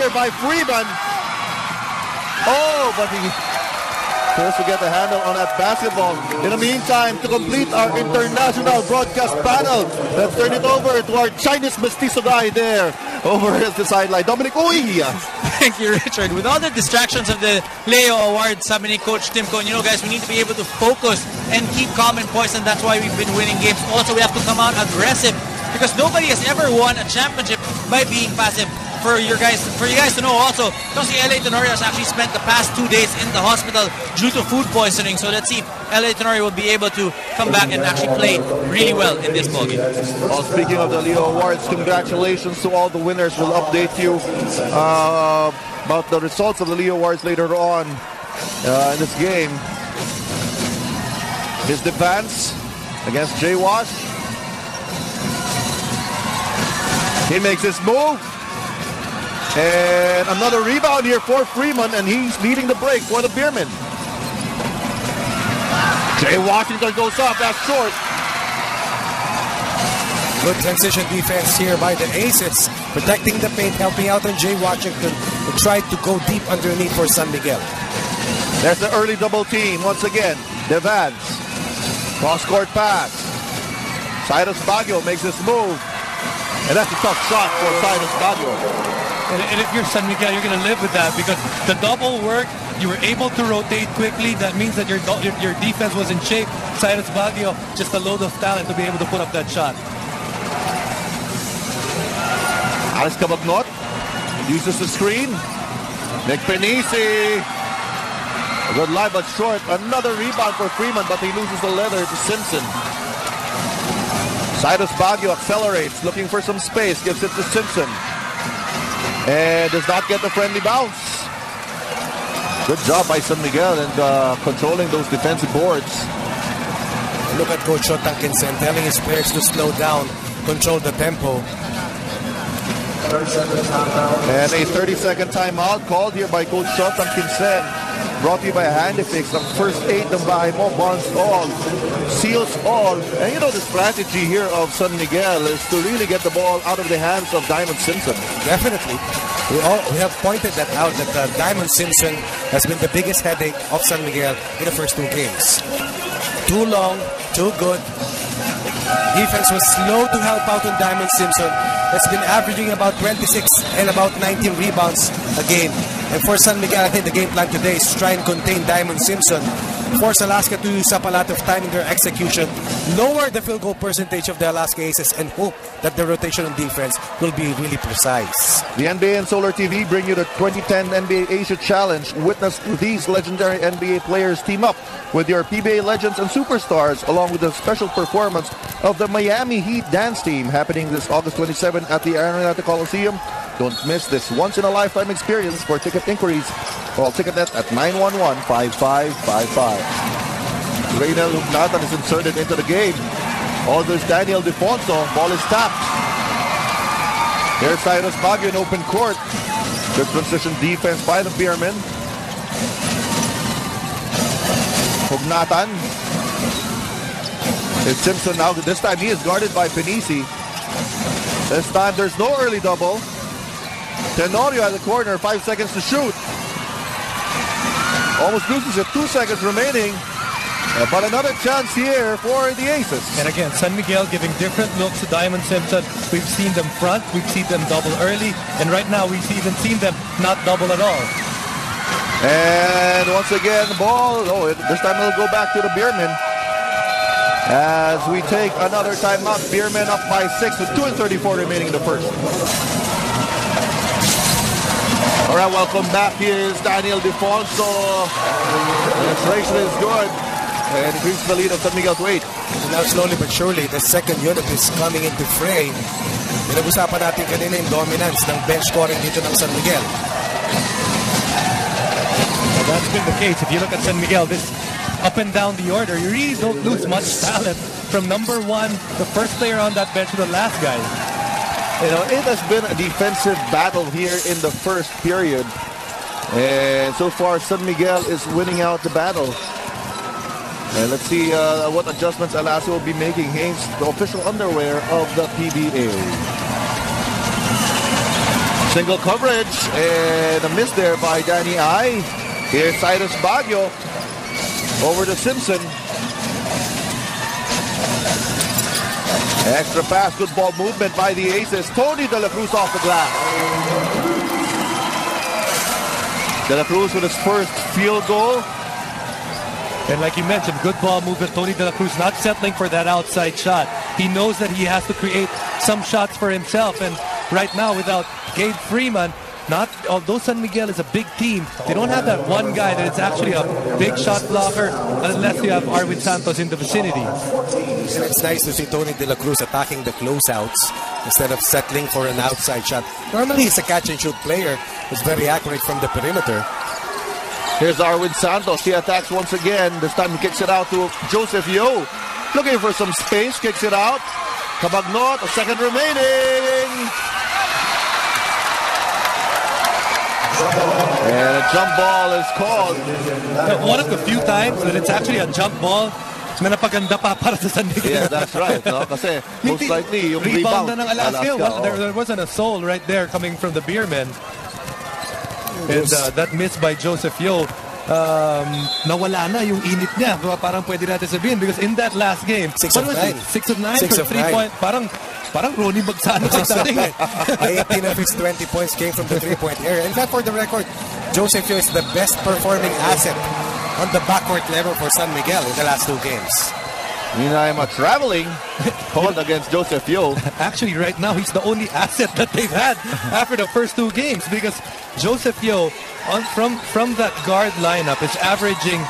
header by Freeman. Oh, but he fails to get the handle on that basketball. In the meantime, to complete our international broadcast panel, let's turn it over to our Chinese mestizo guy there over at the sideline, Dominic Oy. Thank you, Richard. With all the distractions of the Leo Awards, sabi ni Coach Timko, you know, guys, we need to be able to focus and keep calm and poised, and that's why we've been winning games. Also, we have to come out aggressive because nobody has ever won a championship by being passive. For you guys to know also, because LA Tenorio has actually spent the past 2 days in the hospital due to food poisoning. So let's see if LA Tenorio will be able to come back and actually play really well in this ballgame. Well, speaking of the Leo Awards, congratulations to all the winners. We'll update you about the results of the Leo Awards later on in this game. His defense against Jay Wash. He makes his move. And another rebound here for Freeman, and he's leading the break for the Beermen. Jay Washington goes up, that's short. Good transition defense here by the Aces, protecting the paint, helping out on Jay Washington, who tried to go deep underneath for San Miguel. There's the early double team once again. Devans, cross-court pass. Cyrus Baguio makes this move, and that's a tough shot for Cyrus Baguio. And if you're San Miguel, you're going to live with that because the double work, you were able to rotate quickly. That means that your defense was in shape. Cyrus Baguio, just a load of talent to be able to put up that shot. Alex Cabagnot uses the screen. Nick Penisi. A good line but short. Another rebound for Freeman, but he loses the leather to Simpson. Cyrus Baguio accelerates, looking for some space, gives it to Simpson. And does not get the friendly bounce. Good job by San Miguel and controlling those defensive boards. Look at Coach Shotang Kinsen telling his players to slow down, control the tempo. And a 30-second timeout called here by Coach Shotang Kinsen. Brought to you by Handifix. Ang first aid ng bahay mo, bonds all, seals all. And you know the strategy here of San Miguel is to really get the ball out of the hands of Diamond Simpson. Definitely. We have pointed that out, that Diamond Simpson has been the biggest headache of San Miguel in the first 2 games. Too long, too good. Defense was slow to help out on Diamond Simpson. Has been averaging about 26 and about 19 rebounds a game. And for San Miguel, I think the game plan today is to try and contain Diamond Simpson, force Alaska to use up a lot of time in their execution, lower the field goal percentage of the Alaska Aces, and hope that the rotation on defense will be really precise. The NBA and Solar TV bring you the 2010 NBA Asia Challenge. Witness these legendary NBA players team up with your PBA legends and superstars, along with a special performance of the Miami Heat dance team happening this August 27 at the Araneta Coliseum. Don't miss this once-in-a-lifetime experience. For ticket inquiries, call TicketNet at 911-5555. Reynel Hugnatan is inserted into the game. Although Daniel Defonso, ball is tapped. Here's Cyrus Baguio in open court. Good transition defense by the Beermen. Hugnatan. It's Simpson now. This time he is guarded by Penisi. This time there's no early double. Tenorio at the corner, 5 seconds to shoot. Almost loses it, 2 seconds remaining. But another chance here for the Aces. And again, San Miguel giving different looks to Diamond Simpson. We've seen them front, we've seen them double early, and right now we've even seen them not double at all. And once again, the ball, this time it'll go back to the Beermen. As we take another timeout, Beermen up by 6 with 2:34 remaining in the first. All right, welcome back. Here's Daniel Defonso. Penetration is good. And increases the lead of San Miguel to 8. Now slowly but surely, the second unit is coming into frame. Pinag-usapan natin kanina yung dominance ng bench scoring dito ng San Miguel. Well, that's been the case. If you look at San Miguel, this up and down the order, you really don't lose much talent from number 1, the first player on that bench, to the last guy. You know, it has been a defensive battle here in the first period. And so far, San Miguel is winning out the battle. And let's see what adjustments Alaska will be making. Haynes, the official underwear of the PBA. Single coverage and a miss there by Danny I. Here's Cyrus Baguio over to Simpson. Extra pass, good ball movement by the Aces. Tony De La Cruz off the glass. De La Cruz with his first field goal. And like you mentioned, good ball movement. Tony De La Cruz not settling for that outside shot. He knows that he has to create some shots for himself. And right now, without Gabe Freeman, although San Miguel is a big team, they don't have that one guy that is actually a big shot blocker unless you have Arwin Santos in the vicinity. And it's nice to see Tony De La Cruz attacking the closeouts instead of settling for an outside shot. Normally, he's a catch-and-shoot player who's very accurate from the perimeter. Here's Arwin Santos. He attacks once again. This time he kicks it out to Joseph Yo. Looking for some space. Kicks it out. Cabagnot, a second remaining. And a jump ball is called. One of the few times that it's actually a jump ball na napaganda pa para sa San Miguel. Yeah, that's right. No? Kasi most likely yung rebound rebound na ng Alaska. Well, there wasn't a soul right there coming from the Beermen. And that miss by Joseph Yo, nawala na yung init niya. Parang pwede natin sabihin because in that last game, 6 of 9. 6 of 9 for 3-point. Parang Ronnie Bagsano sa dating. 18 of his 20 points came from the 3-point area. In fact, for the record, Joseph Yo is the best performing asset on the backcourt level for San Miguel in the last 2 games. Minaima traveling hold against Joseph Yo. Actually, right now, he's the only asset that they've had after the first 2 games because Joseph Yo, from that guard lineup, is averaging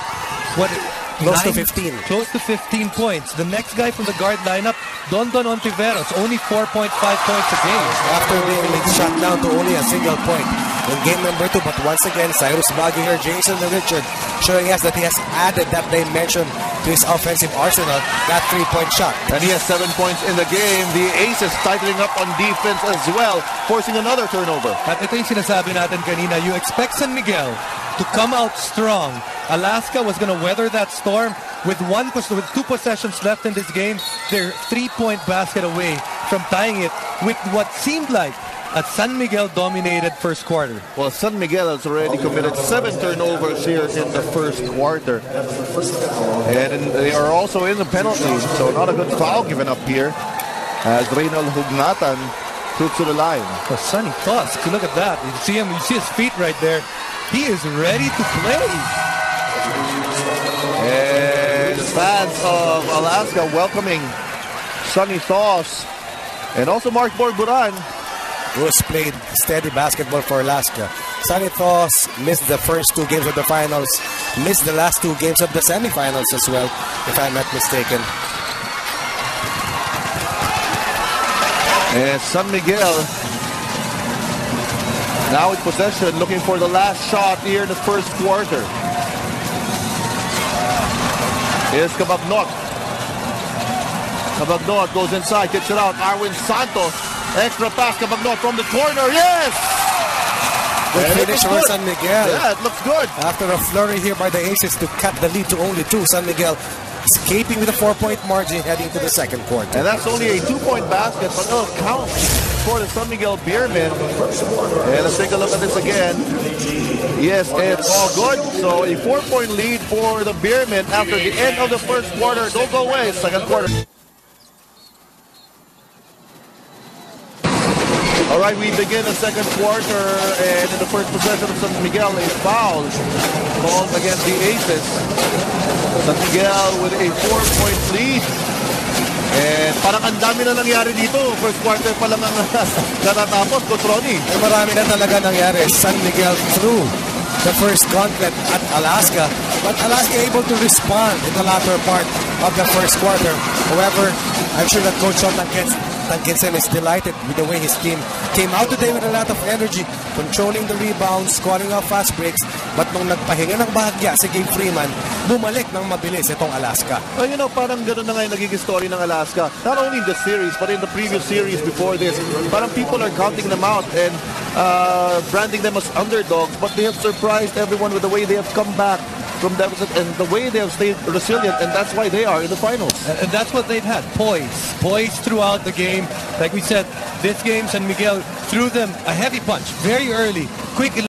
close to 15. Close to 15 points. The next guy from the guard lineup, Dondon Ontiveros, only 4.5 points a game. After being shot down to only a single point in game number 2. But once again, Cyrus Baguio here, Jason and Richard, showing us that he has added that dimension to his offensive arsenal, that 3-point shot. And he has 7 points in the game. The Aces tightening up on defense as well, forcing another turnover. At ito yung sinasabi natin kanina, you expect San Miguel to come out strong. Alaska was going to weather that storm with 2 possessions left in this game. They're 3-point basket away from tying it with what seemed like a San Miguel dominated first quarter. Well, San Miguel has already committed 7 turnovers here in the first quarter. And they are also in the penalty, so not a good foul given up here as Reynald Hugnatan shoots to the line. Oh, Sonny Tusk, look at that. You see him, you see his feet right there. He is ready to play. And fans of Alaska welcoming Sonny Thoss and also Mark Borburan, who has played steady basketball for Alaska. Sonny Thoss missed the first 2 games of the finals, missed the last 2 games of the semifinals as well, if I'm not mistaken. And San Miguel now in possession, looking for the last shot here in the first quarter. Here's Cabagnot. Cabagnot goes inside, kicks it out. Arwin Santos, extra pass, Cabagnot from the corner. Yes! Good finish for San Miguel. Yeah, it looks good. After a flurry here by the Aces to cut the lead to only 2, San Miguel escaping with a 4-point margin heading to the second quarter. And that's only a 2-point basket, but it'll count for the San Miguel Beermen. And let's take a look at this again. Yes, it's all good. So a 4-point lead for the Beermen after the end of the first quarter. Don't go away, second quarter. All right, we begin the second quarter, and in the first possession of San Miguel, a foul called against the Aces. San Miguel with a 4-point lead. And parang ang dami na nangyari dito. First quarter pa lang ang natatapos, Coach Ronnie. Ay, marami na talaga nangyari. San Miguel through the first gauntlet at Alaska. But Alaska able to respond in the latter part of the first quarter. However, I'm sure that Coach Tankinsen is delighted with the way his team came out today with a lot of energy, controlling the rebounds, scoring off fast breaks. But nung nagpahinga ng bahagya si Gabe Freeman, bumalik ng mabilis itong Alaska. Well, you know, parang gano'n na nga yung nagiging story ng Alaska. Not only in the series, but in the previous series before this. Parang people are counting them out and branding them as underdogs, but they have surprised everyone with the way they have come back from deficit, and the way they have stayed resilient, and that's why they are in the finals. And that's what they've had, poise throughout the game. Like we said, this game, San Miguel threw them a heavy punch very early, quick